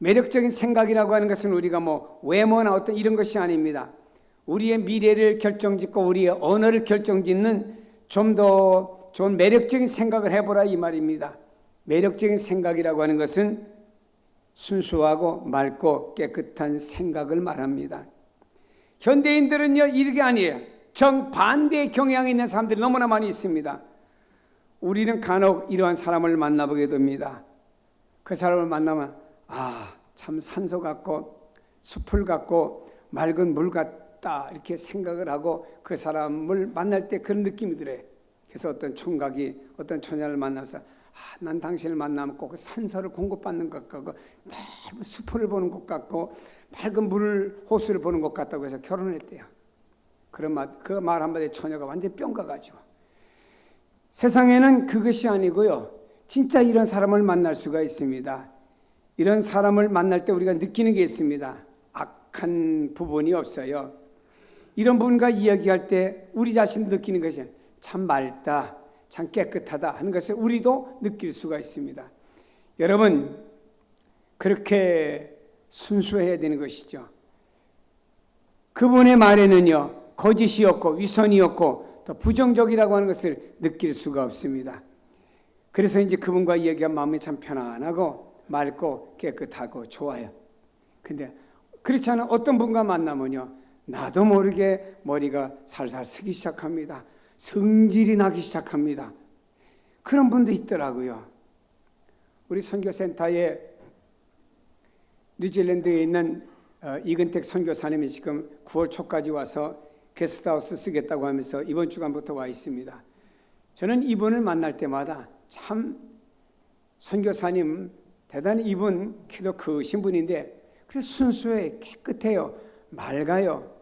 매력적인 생각이라고 하는 것은 우리가 뭐 외모나 어떤 이런 것이 아닙니다. 우리의 미래를 결정짓고 우리의 언어를 결정짓는 좀 더 좋은 매력적인 생각을 해보라 이 말입니다. 매력적인 생각이라고 하는 것은 순수하고 맑고 깨끗한 생각을 말합니다. 현대인들은요 이게 아니에요. 정반대의 경향이 있는 사람들이 너무나 많이 있습니다. 우리는 간혹 이러한 사람을 만나보게 됩니다. 그 사람을 만나면 참 산소 같고 숲을 같고 맑은 물 같다 이렇게 생각을 하고 그 사람을 만날 때 그런 느낌이 들어요. 그래서 어떤 총각이 어떤 처녀를 만나서 난 당신을 만나면 꼭 산소를 공급받는 것 같고 넓은 숲을 보는 것 같고 맑은 물 호수를 보는 것 같다고 해서 결혼했대요. 그 말 한마디에 처녀가 완전히 뿅 가가지고. 세상에는 그것이 아니고요, 진짜 이런 사람을 만날 수가 있습니다. 이런 사람을 만날 때 우리가 느끼는 게 있습니다. 악한 부분이 없어요. 이런 분과 이야기할 때 우리 자신도 느끼는 것이 참 맑다, 참 깨끗하다 하는 것을 우리도 느낄 수가 있습니다. 여러분, 그렇게 순수해야 되는 것이죠. 그분의 말에는요 거짓이 없고 위선이 없고 또 부정적이라고 하는 것을 느낄 수가 없습니다. 그래서 이제 그분과 이야기한 마음이 참 편안하고 맑고 깨끗하고 좋아요. 근데 그렇지 않은 어떤 분과 만나면요 나도 모르게 머리가 살살 쓰기 시작합니다. 성질이 나기 시작합니다. 그런 분도 있더라고요. 우리 선교센터에 뉴질랜드에 있는 이근택 선교사님이 지금 9월 초까지 와서 게스트하우스 쓰겠다고 하면서 이번 주간부터 와 있습니다. 저는 이분을 만날 때마다 참 선교사님 대단히 이분 키도 크신 분인데 그래서 순수해, 깨끗해요, 맑아요.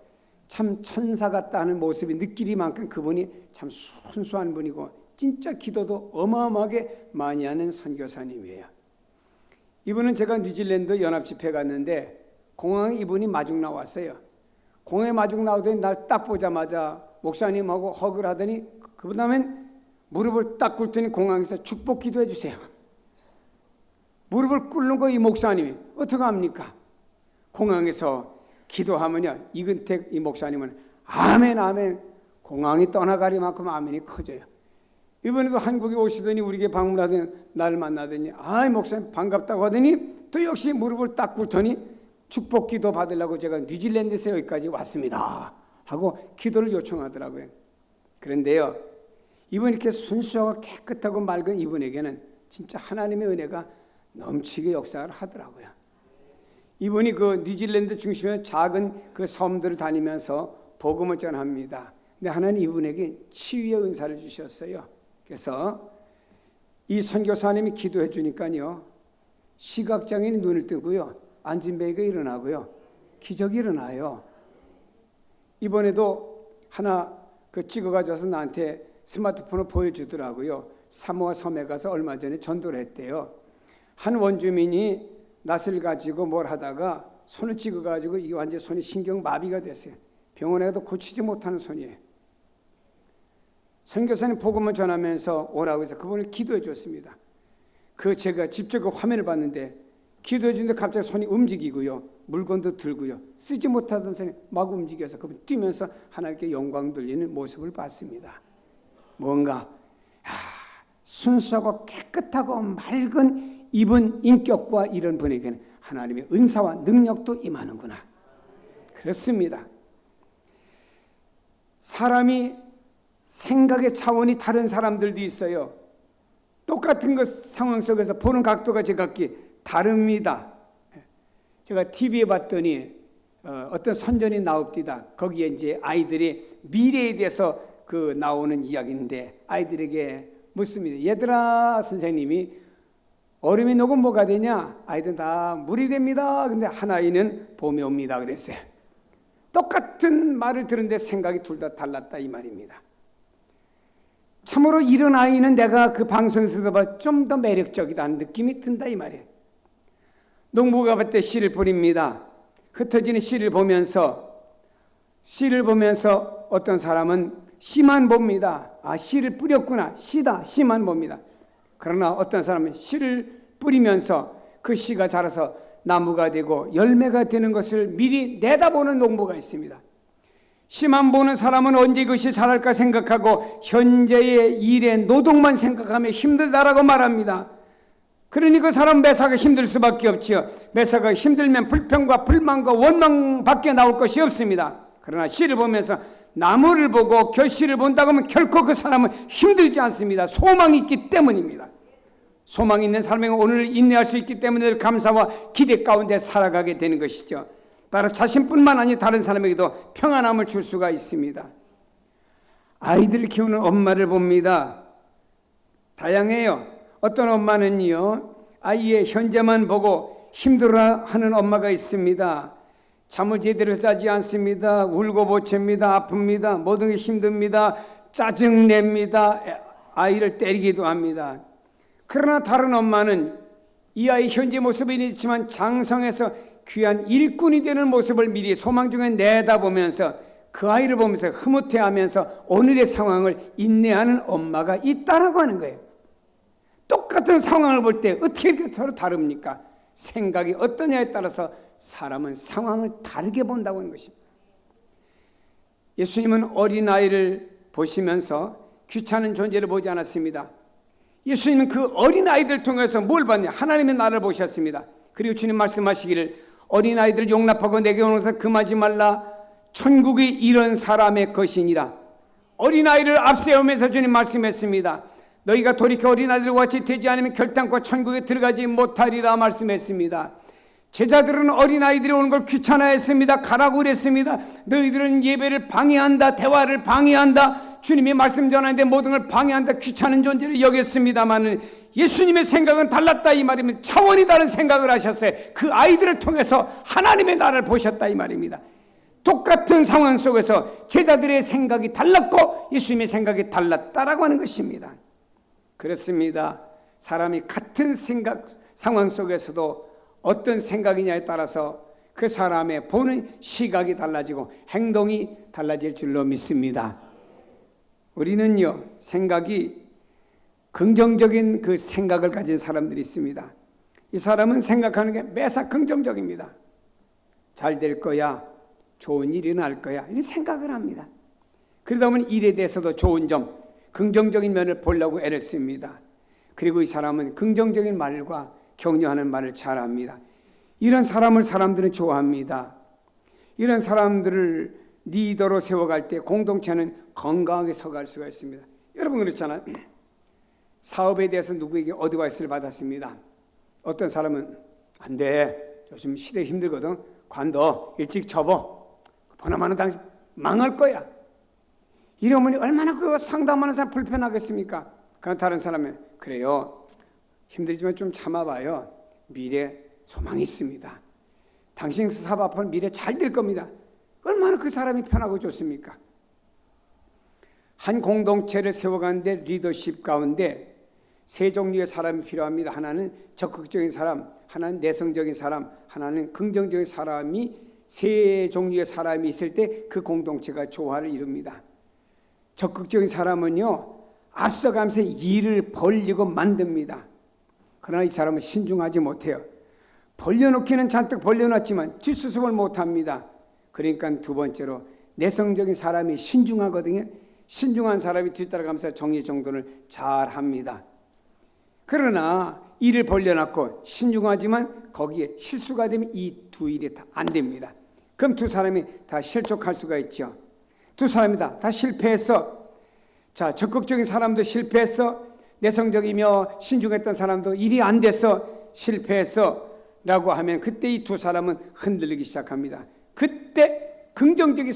참 천사 같다는 모습이 느끼리만큼 그분이 참 순수한 분이고 진짜 기도도 어마어마하게 많이 하는 선교사님이에요. 이분은 제가 뉴질랜드 연합집회 갔는데 공항에 이분이 마중 나왔어요. 공항에 마중 나오더니 날 딱 보자마자 목사님하고 허그를 하더니 그 다음엔 무릎을 딱 꿇더니 공항에서 축복 기도해 주세요. 무릎을 꿇는 거 이 목사님이 어떻게 합니까? 공항에서 기도하면요 이근택 이 목사님은 아멘 아멘 공항이 떠나가리만큼 아멘이 커져요. 이번에도 한국에 오시더니 우리에게 방문하더니 나를 만나더니 아이 목사님 반갑다고 하더니 또 역시 무릎을 딱 꿇더니 축복 기도 받으려고 제가 뉴질랜드에서 여기까지 왔습니다 하고 기도를 요청하더라고요. 그런데요 이분 이렇게 순수하고 깨끗하고 맑은 이분에게는 진짜 하나님의 은혜가 넘치게 역사를 하더라고요. 이분이 그 뉴질랜드 중심의 작은 그 섬들을 다니면서 복음을 전합니다. 근데 하나님 이분에게 치유의 은사를 주셨어요. 그래서 이 선교사님이 기도해 주니까요 시각장애인이 눈을 뜨고요 안진뱅이가 일어나고요 기적이 일어나요. 이번에도 하나 그 찍어가져서 나한테 스마트폰을 보여주더라고요. 사모아 섬에 가서 얼마 전에 전도를 했대요. 한 원주민이 낫을 가지고 뭘 하다가 손을 찍어가지고 이게 완전 손이 신경마비가 됐어요. 병원에 가도 고치지 못하는 손이에요. 선교사님 복음을 전하면서 오라고 해서 그분을 기도해 줬습니다. 제가 직접 그 화면을 봤는데 기도해 주는데 갑자기 손이 움직이고요 물건도 들고요 쓰지 못하던 손이 막 움직여서 그분 뛰면서 하나님께 영광 돌리는 모습을 봤습니다. 뭔가 순수하고 깨끗하고 맑은 이분 인격과 이런 분에게는 하나님의 은사와 능력도 임하는구나. 그렇습니다. 사람이 생각의 차원이 다른 사람들도 있어요. 똑같은 것 상황 속에서 보는 각도가 제각기 다릅니다. 제가 TV에 봤더니 어떤 선전이 나옵니다. 거기에 이제 아이들이 미래에 대해서 나오는 이야기인데 아이들에게 묻습니다. 얘들아 선생님이 얼음이 녹으면 뭐가 되냐? 아이들은 다 물이 됩니다. 근데 한 아이는 봄이 옵니다 그랬어요. 똑같은 말을 들은데 생각이 둘 다 달랐다 이 말입니다. 참으로 이런 아이는 내가 그 방송에서도 봐 좀 더 매력적이다는 느낌이 든다 이 말이에요. 농부가 볼 때 씨를 뿌립니다. 흩어지는 씨를 보면서 어떤 사람은 씨만 봅니다. 씨를 뿌렸구나, 씨다, 씨만 봅니다. 그러나 어떤 사람은 씨를 뿌리면서 그 씨가 자라서 나무가 되고 열매가 되는 것을 미리 내다보는 농부가 있습니다. 씨만 보는 사람은 언제 이것이 자랄까 생각하고 현재의 일의 노동만 생각하며 힘들다라고 말합니다. 그러니 그 사람 매사가 힘들 수밖에 없지요. 매사가 힘들면 불평과 불만과 원망밖에 나올 것이 없습니다. 그러나 씨를 보면서 나무를 보고 결실을 본다고 하면 결코 그 사람은 힘들지 않습니다. 소망이 있기 때문입니다. 소망이 있는 사람에게 오늘을 인내할 수 있기 때문에 감사와 기대 가운데 살아가게 되는 것이죠. 따라 자신뿐만 아니라 다른 사람에게도 평안함을 줄 수가 있습니다. 아이들을 키우는 엄마를 봅니다. 다양해요. 어떤 엄마는요, 아이의 현재만 보고 힘들어하는 엄마가 있습니다. 잠을 제대로 자지 않습니다. 울고 보챕니다. 아픕니다. 모든 게 힘듭니다. 짜증냅니다. 아이를 때리기도 합니다. 그러나 다른 엄마는 이 아이 현재 모습은 있지만 장성해서 귀한 일꾼이 되는 모습을 미리 소망 중에 내다보면서 그 아이를 보면서 흐뭇해하면서 오늘의 상황을 인내하는 엄마가 있다라고 하는 거예요. 똑같은 상황을 볼 때 어떻게 이렇게 서로 다릅니까? 생각이 어떠냐에 따라서 사람은 상황을 다르게 본다고 하는 것입니다. 예수님은 어린아이를 보시면서 귀찮은 존재를 보지 않았습니다. 예수님은 그 어린아이들 통해서 뭘 봤냐? 하나님의 나라를 보셨습니다. 그리고 주님 말씀하시기를 어린아이들 용납하고 내게 오는 것을 금하지 말라. 천국이 이런 사람의 것이니라. 어린아이를 앞세우면서 주님 말씀했습니다. 너희가 돌이켜 어린아이들과 같이 되지 않으면 결단코 천국에 들어가지 못하리라 말씀했습니다. 제자들은 어린아이들이 오는 걸 귀찮아했습니다. 가라고 그랬습니다. 너희들은 예배를 방해한다, 대화를 방해한다, 주님이 말씀 전하는데 모든 걸 방해한다, 귀찮은 존재를 여겼습니다만 예수님의 생각은 달랐다 이 말입니다. 차원이 다른 생각을 하셨어요. 그 아이들을 통해서 하나님의 나라를 보셨다 이 말입니다. 똑같은 상황 속에서 제자들의 생각이 달랐고 예수님의 생각이 달랐다라고 하는 것입니다. 그렇습니다. 사람이 같은 상황 속에서도 어떤 생각이냐에 따라서 그 사람의 보는 시각이 달라지고 행동이 달라질 줄로 믿습니다. 우리는요, 생각이 긍정적인 그 생각을 가진 사람들이 있습니다. 이 사람은 생각하는 게 매사 긍정적입니다. 잘 될 거야, 좋은 일이 날 거야, 이런 생각을 합니다. 그러다 보면 일에 대해서도 좋은 점, 긍정적인 면을 보려고 애를 씁니다. 그리고 이 사람은 긍정적인 말과 격려하는 말을 잘합니다. 이런 사람을 사람들은 좋아합니다. 이런 사람들을 리더로 세워갈 때 공동체는 건강하게 서갈 수가 있습니다. 여러분 그렇잖아요. 사업에 대해서 누구에게 어드바이스를 받았습니다. 어떤 사람은 안 돼, 요즘 시대 힘들거든, 관둬, 일찍 접어, 보나마나 당신 망할 거야. 이러면 얼마나 그 상담하는 사람 불편하겠습니까? 그러나 다른 사람은 그래요, 힘들지만 좀 참아봐요. 미래 소망이 있습니다. 당신 사업 앞으로 미래 잘 될 겁니다. 얼마나 그 사람이 편하고 좋습니까? 한 공동체를 세워가는데 리더십 가운데 세 종류의 사람이 필요합니다. 하나는 적극적인 사람, 하나는 내성적인 사람, 하나는 긍정적인 사람이 세 종류의 사람이 있을 때 그 공동체가 조화를 이룹니다. 적극적인 사람은요, 앞서가면서 일을 벌리고 만듭니다. 그러나 이 사람은 신중하지 못해요. 벌려놓기는 잔뜩 벌려놨지만 뒷수습을 못합니다. 그러니까 두 번째로 내성적인 사람이 신중하거든요. 신중한 사람이 뒤따라가면서 정리정돈을 잘합니다. 그러나 일을 벌려놨고 신중하지만 거기에 실수가 되면 이 두 일이 다 안 됩니다. 그럼 두 사람이 다 실족할 수가 있죠. 두 사람이 다 실패했어. 자, 적극적인 사람도 실패했어. 내성적이며 신중했던 사람도 일이 안 됐어. 실패했어. 라고 하면 그때 이 두 사람은 흔들리기 시작합니다. 그때 긍정적인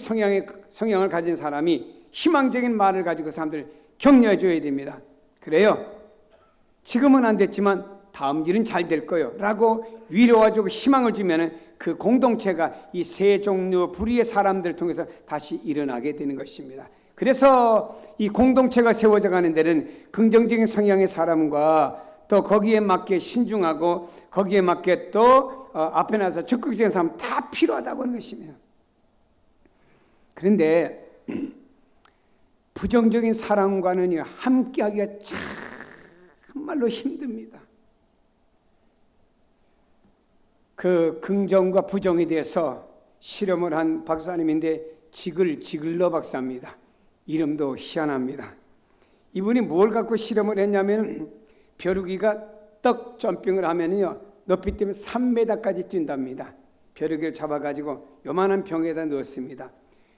성향을 가진 사람이 희망적인 말을 가지고 그 사람들을 격려해 줘야 됩니다. 그래요, 지금은 안 됐지만 다음 일은 잘 될 거요 라고 위로해주고 희망을 주면 그 공동체가 이 세 종류 불의의 사람들을 통해서 다시 일어나게 되는 것입니다. 그래서 이 공동체가 세워져 가는 데는 긍정적인 성향의 사람과 또 거기에 맞게 신중하고 거기에 맞게 또 앞에 나서 적극적인 사람 다 필요하다고 하는 것입니다. 그런데 부정적인 사람과는 함께하기가 정말로 힘듭니다. 그 긍정과 부정에 대해서 실험을 한 박사님인데 지글러 박사입니다. 이름도 희한합니다. 이분이 뭘 갖고 실험을 했냐면 벼룩이가 떡 점핑을 하면요 높이 뛰면 3m까지 뛴답니다. 벼룩이를 잡아가지고 요만한 병에다 넣었습니다.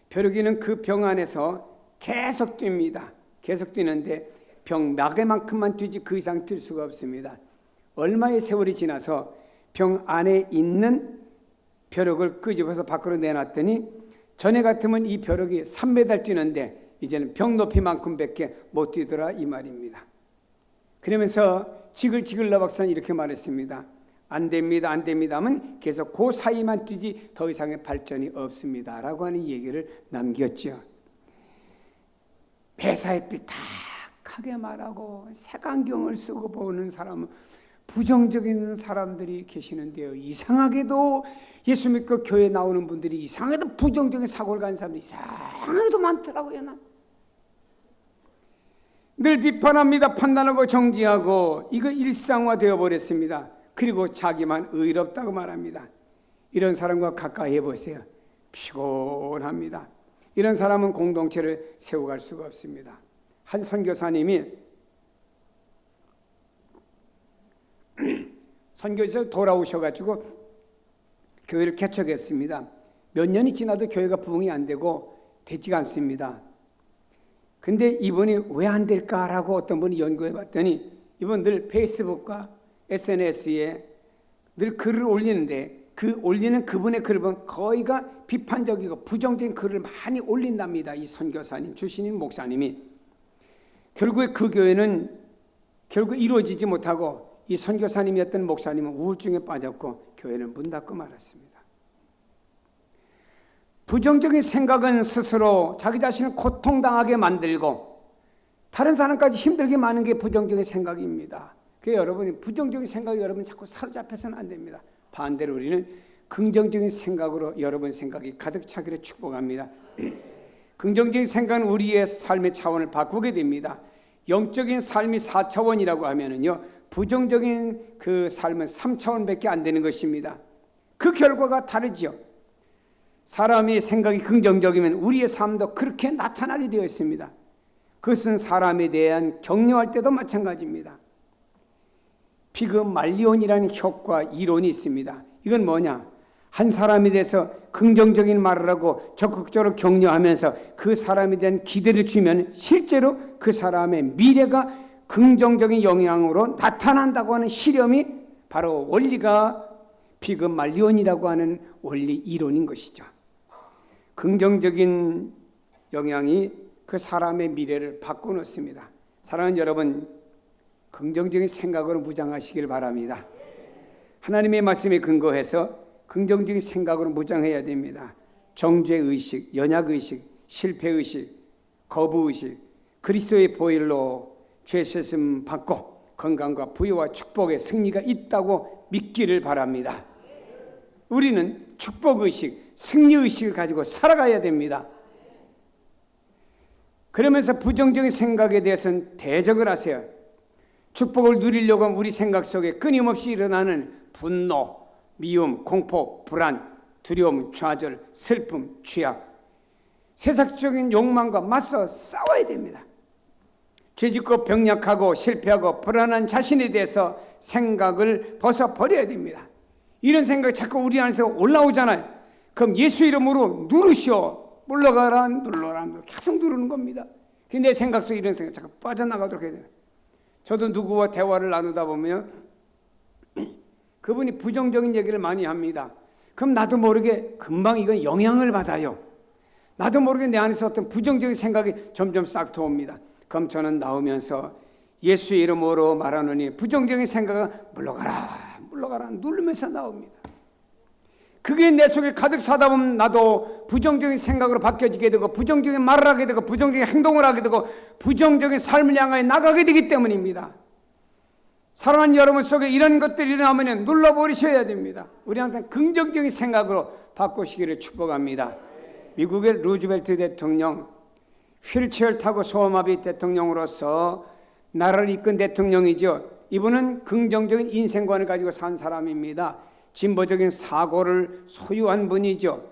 벼룩이는 그 병 안에서 계속 뜁니다. 계속 뛰는데 병 마개만큼만 뛰지 그 이상 뛸 수가 없습니다. 얼마의 세월이 지나서 병 안에 있는 벼룩을 끄집어서 밖으로 내놨더니 전에 같으면 이 벼룩이 3m 뛰는데 이제는 병 높이만큼밖에 못 뛰더라 이 말입니다. 그러면서 지글러 박사는 이렇게 말했습니다. 안 됩니다, 안 됩니다 하면 계속 그 사이만 뛰지 더 이상의 발전이 없습니다 라고 하는 얘기를 남겼죠. 매사에 삐딱하게 말하고 색안경을 쓰고 보는 사람은 부정적인 사람들이 계시는데요. 이상하게도 예수 믿고 교회 나오는 분들이 이상하게도 부정적인 사고를 가는 사람들이 이상하게도 많더라고요. 늘 비판합니다. 판단하고 정지하고 이거 일상화되어 버렸습니다. 그리고 자기만 의롭다고 말합니다. 이런 사람과 가까이 해보세요. 피곤합니다. 이런 사람은 공동체를 세워갈 수가 없습니다. 한 선교사님이 선교에서 돌아오셔가지고 교회를 개척했습니다. 몇 년이 지나도 교회가 부흥이 안 되고 되지가 않습니다. 근데 이분이 왜 안 될까라고 어떤 분이 연구해 봤더니 이분 늘 페이스북과 SNS에 늘 글을 올리는데 그 올리는 그분의 글을 보면 거의가 비판적이고 부정적인 글을 많이 올린답니다. 이 선교사님 출신인 목사님이. 결국에 그 교회는 결국 이루어지지 못하고 이 선교사님이었던 목사님은 우울증에 빠졌고 교회는 문 닫고 말았습니다. 부정적인 생각은 스스로 자기 자신을 고통당하게 만들고 다른 사람까지 힘들게 많은 게 부정적인 생각입니다. 그래서 여러분이 부정적인 생각에 여러분 자꾸 사로잡혀서는 안 됩니다. 반대로 우리는 긍정적인 생각으로 여러분 생각이 가득 차기를 축복합니다. 긍정적인 생각은 우리의 삶의 차원을 바꾸게 됩니다. 영적인 삶이 4차원이라고 하면은요, 부정적인 그 삶은 3차원밖에 안 되는 것입니다. 그 결과가 다르죠. 사람의 생각이 긍정적이면 우리의 삶도 그렇게 나타나게 되어 있습니다. 그것은 사람에 대한 격려할 때도 마찬가지입니다. 피그말리온이라는 효과 이론이 있습니다. 이건 뭐냐? 한 사람에 대해서 긍정적인 말을 하고 적극적으로 격려하면서 그 사람에 대한 기대를 주면 실제로 그 사람의 미래가 긍정적인 영향으로 나타난다고 하는 실험이 바로 원리가 피그말리온이라고 하는 원리 이론인 것이죠. 긍정적인 영향이 그 사람의 미래를 바꿔놓습니다. 사랑하는 여러분, 긍정적인 생각으로 무장하시길 바랍니다. 하나님의 말씀에 근거해서 긍정적인 생각으로 무장해야 됩니다. 정죄의식, 연약의식, 실패의식, 거부의식, 그리스도의 보혈로 죄 씻음 받고 건강과 부여와 축복의 승리가 있다고 믿기를 바랍니다. 우리는 축복의식, 승리의식을 가지고 살아가야 됩니다. 그러면서 부정적인 생각에 대해서는 대적을 하세요. 축복을 누리려고 하면 우리 생각 속에 끊임없이 일어나는 분노, 미움, 공포, 불안, 두려움, 좌절, 슬픔, 죄악, 세상적인 욕망과 맞서 싸워야 됩니다. 죄짓고 병약하고 실패하고 불안한 자신에 대해서 생각을 벗어버려야 됩니다. 이런 생각이 자꾸 우리 안에서 올라오잖아요. 그럼 예수 이름으로 누르시오. 물러가라, 눌러라, 계속 누르는 겁니다. 근데 내 생각 속에 이런 생각이 자꾸 빠져나가도록 해야 돼요. 저도 누구와 대화를 나누다 보면 그분이 부정적인 얘기를 많이 합니다. 그럼 나도 모르게 금방 이건 영향을 받아요. 나도 모르게 내 안에서 어떤 부정적인 생각이 점점 싹 들어옵니다. 그럼 저는 나오면서 예수의 이름으로 말하노니 부정적인 생각은 물러가라, 물러가라 누르면서 나옵니다. 그게 내 속에 가득 차다 보면 나도 부정적인 생각으로 바뀌어지게 되고 부정적인 말을 하게 되고 부정적인 행동을 하게 되고 부정적인 삶을 향하여 나가게 되기 때문입니다. 사랑하는 여러분 속에 이런 것들이 일어나면 눌러버리셔야 됩니다. 우리 항상 긍정적인 생각으로 바꾸시기를 축복합니다. 미국의 루즈벨트 대통령, 휠체어를 타고 소아마비 대통령으로서 나라를 이끈 대통령이죠. 이분은 긍정적인 인생관을 가지고 산 사람입니다. 진보적인 사고를 소유한 분이죠.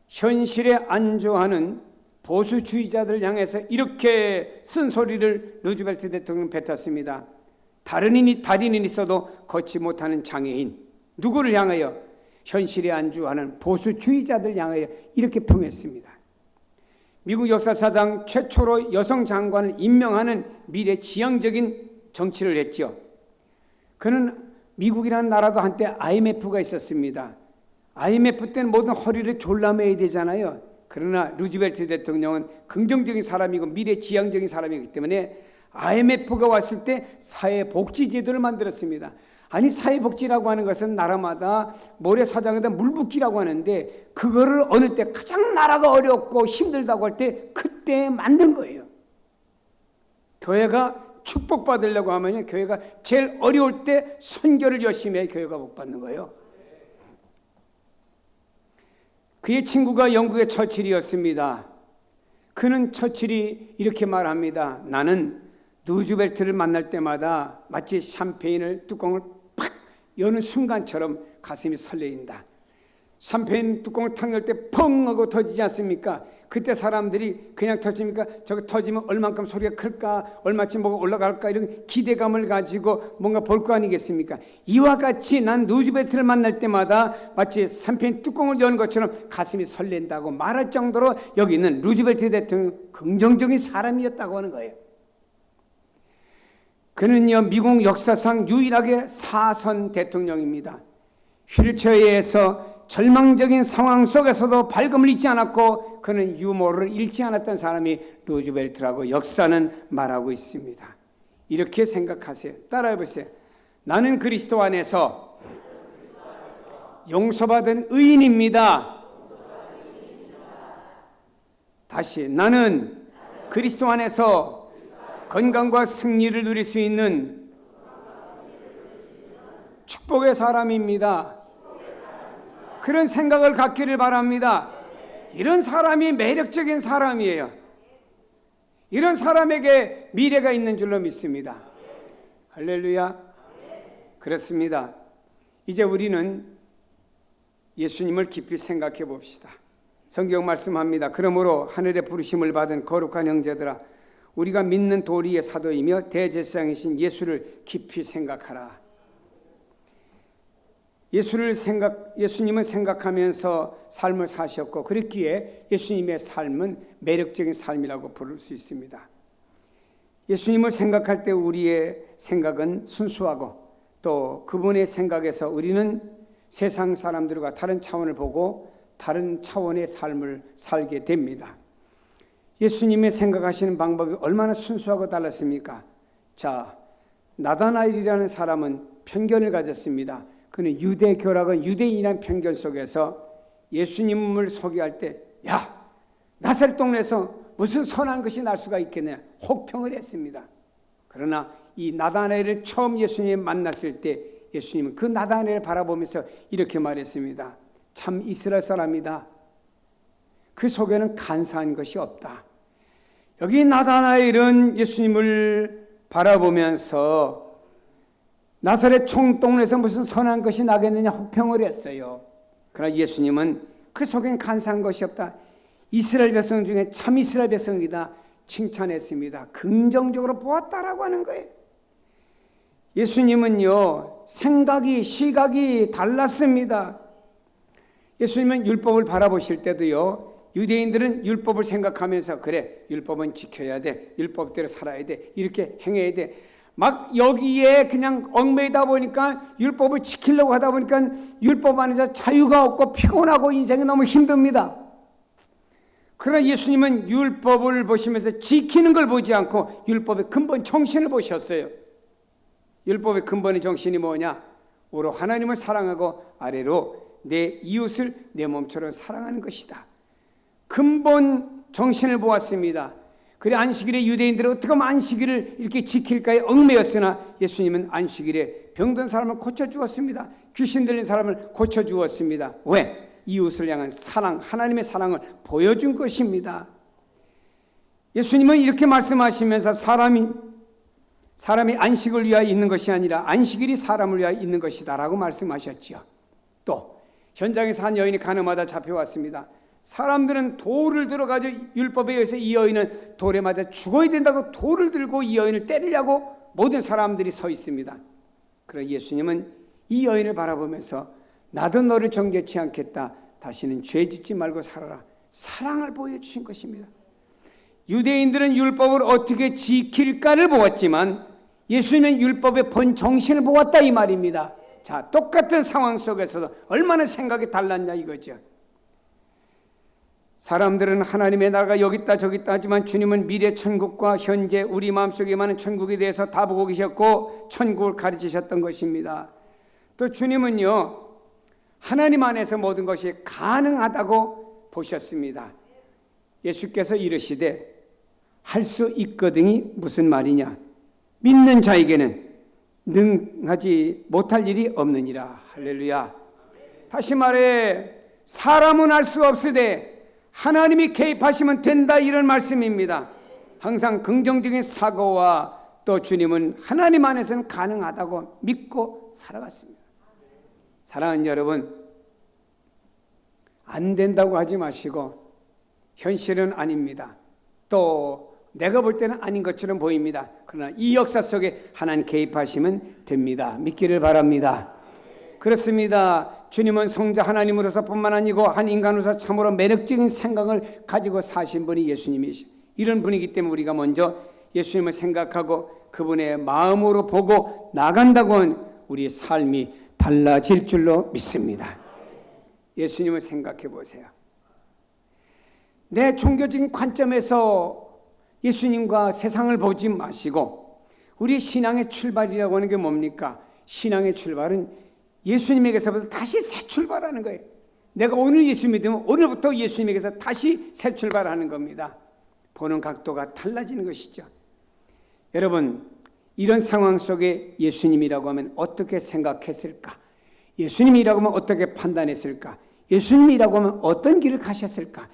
현실에 안주하는 보수주의자들 향해서 이렇게 쓴소리를 루즈벨트 대통령 뱉었습니다. 달인은 있어도 걷지 못하는 장애인, 누구를 향하여? 현실에 안주하는 보수주의자들 향하여 이렇게 평했습니다. 미국 역사사상 최초로 여성 장관을 임명하는 미래지향적인 정치를 했죠. 그는 미국이라는 나라도 한때 IMF가 있었습니다. IMF 때는 모든 허리를 졸라매야 되잖아요. 그러나 루즈벨트 대통령은 긍정적인 사람이고 미래지향적인 사람이기 때문에 IMF가 왔을 때 사회복지제도를 만들었습니다. 아니, 사회복지라고 하는 것은 나라마다 모래사장에다 물 붓기라고 하는데 그거를 어느 때 가장 나라가 어렵고 힘들다고 할 때 그때 만든 거예요. 교회가 축복받으려고 하면 교회가 제일 어려울 때 선교를 열심히 해야 교회가 복받는 거예요. 그의 친구가 영국의 처칠이었습니다. 그는 처칠이 이렇게 말합니다. 나는 루즈벨트를 만날 때마다 마치 샴페인을 뚜껑을 팍 여는 순간처럼 가슴이 설레인다. 샴페인 뚜껑을 탁 열 때 펑 하고 터지지 않습니까? 그때 사람들이 그냥 터집니까? 저거 터지면 얼만큼 소리가 클까? 얼마쯤 뭐가 올라갈까? 이런 기대감을 가지고 뭔가 볼 거 아니겠습니까? 이와 같이 난 루즈벨트를 만날 때마다 마치 샴페인 뚜껑을 여는 것처럼 가슴이 설렌다고 말할 정도로 여기 있는 루즈벨트 대통령 긍정적인 사람이었다고 하는 거예요. 그는요, 미국 역사상 유일하게 사선 대통령입니다. 휠체어에서 절망적인 상황 속에서도 밝음을 잃지 않았고 그는 유머를 잃지 않았던 사람이 루즈벨트라고 역사는 말하고 있습니다. 이렇게 생각하세요. 따라해보세요. 나는 그리스도 안에서 용서받은 의인입니다. 다시, 나는 그리스도 안에서 건강과 승리를 누릴 수 있는 축복의 사람입니다. 그런 생각을 갖기를 바랍니다. 이런 사람이 매력적인 사람이에요. 이런 사람에게 미래가 있는 줄로 믿습니다. 할렐루야. 그렇습니다. 이제 우리는 예수님을 깊이 생각해 봅시다. 성경 말씀합니다. 그러므로 하늘의 부르심을 받은 거룩한 형제들아, 우리가 믿는 도리의 사도이며 대제사장이신 예수를 깊이 생각하라. 예수님은 생각하면서 삶을 사셨고 그랬기에 예수님의 삶은 매력적인 삶이라고 부를 수 있습니다. 예수님을 생각할 때 우리의 생각은 순수하고 또 그분의 생각에서 우리는 세상 사람들과 다른 차원을 보고 다른 차원의 삶을 살게 됩니다. 예수님의 생각하시는 방법이 얼마나 순수하고 달랐습니까? 자, 나다나엘이라는 사람은 편견을 가졌습니다. 그는 유대교라고 유대인이라는 편견 속에서 예수님을 소개할 때, 야, 나사렛 동네에서 무슨 선한 것이 날 수가 있겠냐, 혹평을 했습니다. 그러나 이 나다나엘을 처음 예수님이 만났을 때 예수님은 그 나다나엘을 바라보면서 이렇게 말했습니다. 참 이스라엘 사람이다. 그 속에는 간사한 것이 없다. 여기 나다나엘은 예수님을 바라보면서 나사렛 총동네에서 무슨 선한 것이 나겠느냐 혹평을 했어요. 그러나 예수님은 그 속엔 간사한 것이 없다. 이스라엘 백성 중에 참 이스라엘 백성이다. 칭찬했습니다. 긍정적으로 보았다라고 하는 거예요. 예수님은요, 생각이, 시각이 달랐습니다. 예수님은 율법을 바라보실 때도요, 유대인들은 율법을 생각하면서 그래, 율법은 지켜야 돼, 율법대로 살아야 돼, 이렇게 행해야 돼. 막 여기에 그냥 얽매이다 보니까 율법을 지키려고 하다 보니까 율법 안에서 자유가 없고 피곤하고 인생이 너무 힘듭니다. 그러나 예수님은 율법을 보시면서 지키는 걸 보지 않고 율법의 근본 정신을 보셨어요. 율법의 근본의 정신이 뭐냐? 오로 하나님을 사랑하고 아래로 내 이웃을 내 몸처럼 사랑하는 것이다. 근본 정신을 보았습니다. 그래, 안식일에 유대인들은 어떻게 하면 안식일을 이렇게 지킬까에 얽매였으나 예수님은 안식일에 병든 사람을 고쳐주었습니다. 귀신 들린 사람을 고쳐주었습니다. 왜? 이웃을 향한 사랑, 하나님의 사랑을 보여준 것입니다. 예수님은 이렇게 말씀하시면서 사람이 사람이 안식을 위하여 있는 것이 아니라 안식일이 사람을 위하여 있는 것이다 라고 말씀하셨지요. 또 현장에서 한 여인이 가늠하다 잡혀왔습니다. 사람들은 돌을 들어가지고 율법에 의해서 이 여인은 돌에 맞아 죽어야 된다고 돌을 들고 이 여인을 때리려고 모든 사람들이 서 있습니다. 그러나 예수님은 이 여인을 바라보면서 나도 너를 정죄치 않겠다. 다시는 죄 짓지 말고 살아라. 사랑을 보여주신 것입니다. 유대인들은 율법을 어떻게 지킬까를 보았지만 예수님은 율법의 본 정신을 보았다 이 말입니다. 자, 똑같은 상황 속에서도 얼마나 생각이 달랐냐 이거죠. 사람들은 하나님의 나라가 여기 있다 저기 있다 하지만 주님은 미래 천국과 현재 우리 마음속에 많은 천국에 대해서 다 보고 계셨고 천국을 가르치셨던 것입니다. 또 주님은요, 하나님 안에서 모든 것이 가능하다고 보셨습니다. 예수께서 이르시되 할 수 있거든이 무슨 말이냐? 믿는 자에게는 능하지 못할 일이 없느니라. 할렐루야. 다시 말해 사람은 할 수 없으되 하나님이 개입하시면 된다 이런 말씀입니다. 항상 긍정적인 사고와 또 주님은 하나님 안에서는 가능하다고 믿고 살아갔습니다. 사랑하는 여러분, 안 된다고 하지 마시고 현실은 아닙니다. 또 내가 볼 때는 아닌 것처럼 보입니다. 그러나 이 역사 속에 하나님 개입하시면 됩니다. 믿기를 바랍니다. 그렇습니다. 주님은 성자 하나님으로서 뿐만 아니고 한 인간으로서 참으로 매력적인 생각을 가지고 사신 분이 예수님이시죠. 이런 분이기 때문에 우리가 먼저 예수님을 생각하고 그분의 마음으로 보고 나간다고 하면 우리의 삶이 달라질 줄로 믿습니다. 예수님을 생각해 보세요. 내 종교적인 관점에서 예수님과 세상을 보지 마시고 우리 신앙의 출발이라고 하는 게 뭡니까? 신앙의 출발은 예수님에게서부터 다시 새 출발하는 거예요. 내가 오늘 예수 믿으면 오늘부터 예수님에게서 다시 새 출발하는 겁니다. 보는 각도가 달라지는 것이죠. 여러분, 이런 상황 속에 예수님이라고 하면 어떻게 생각했을까? 예수님이라고 하면 어떻게 판단했을까? 예수님이라고 하면 어떤 길을 가셨을까?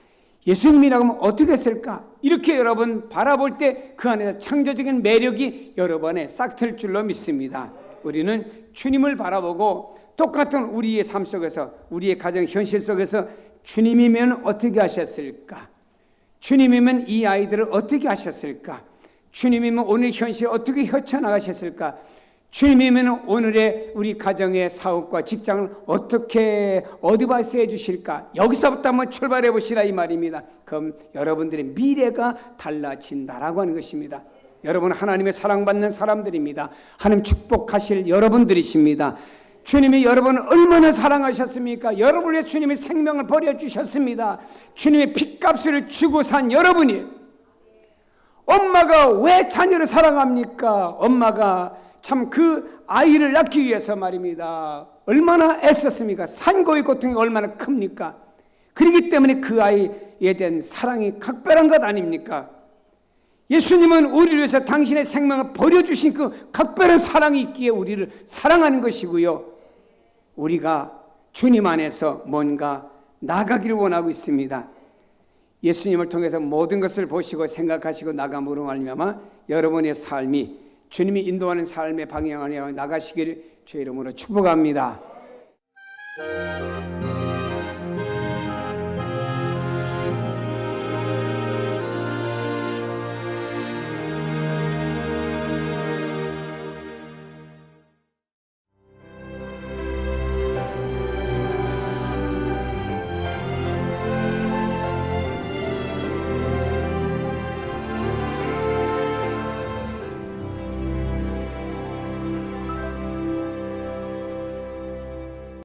예수님이라고 하면 어떻게 했을까? 이렇게 여러분 바라볼 때 그 안에서 창조적인 매력이 여러분에 싹 틀 줄로 믿습니다. 우리는 주님을 바라보고 똑같은 우리의 삶 속에서 우리의 가정 현실 속에서 주님이면 어떻게 하셨을까? 주님이면 이 아이들을 어떻게 하셨을까? 주님이면 오늘 현실 어떻게 헤쳐나가셨을까? 주님이면 오늘의 우리 가정의 사업과 직장을 어떻게 어드바이스 해 주실까? 여기서부터 한번 출발해 보시라 이 말입니다. 그럼 여러분들의 미래가 달라진다라고 하는 것입니다. 여러분 하나님의 사랑받는 사람들입니다. 하나님 축복하실 여러분들이십니다. 주님이 여러분을 얼마나 사랑하셨습니까? 여러분을 위해 주님이 생명을 버려주셨습니다. 주님의 핏값을 주고 산 여러분이 엄마가 왜 자녀를 사랑합니까? 엄마가 참 그 아이를 낳기 위해서 말입니다. 얼마나 애썼습니까? 산고의 고통이 얼마나 큽니까? 그렇기 때문에 그 아이에 대한 사랑이 각별한 것 아닙니까? 예수님은 우리를 위해서 당신의 생명을 버려주신 그 각별한 사랑이 있기에 우리를 사랑하는 것이고요. 우리가 주님 안에서 뭔가 나가기를 원하고 있습니다. 예수님을 통해서 모든 것을 보시고 생각하시고 나감으로 말미암아 여러분의 삶이 주님이 인도하는 삶의 방향을 향해 나가시기를 주의 이름으로 축복합니다.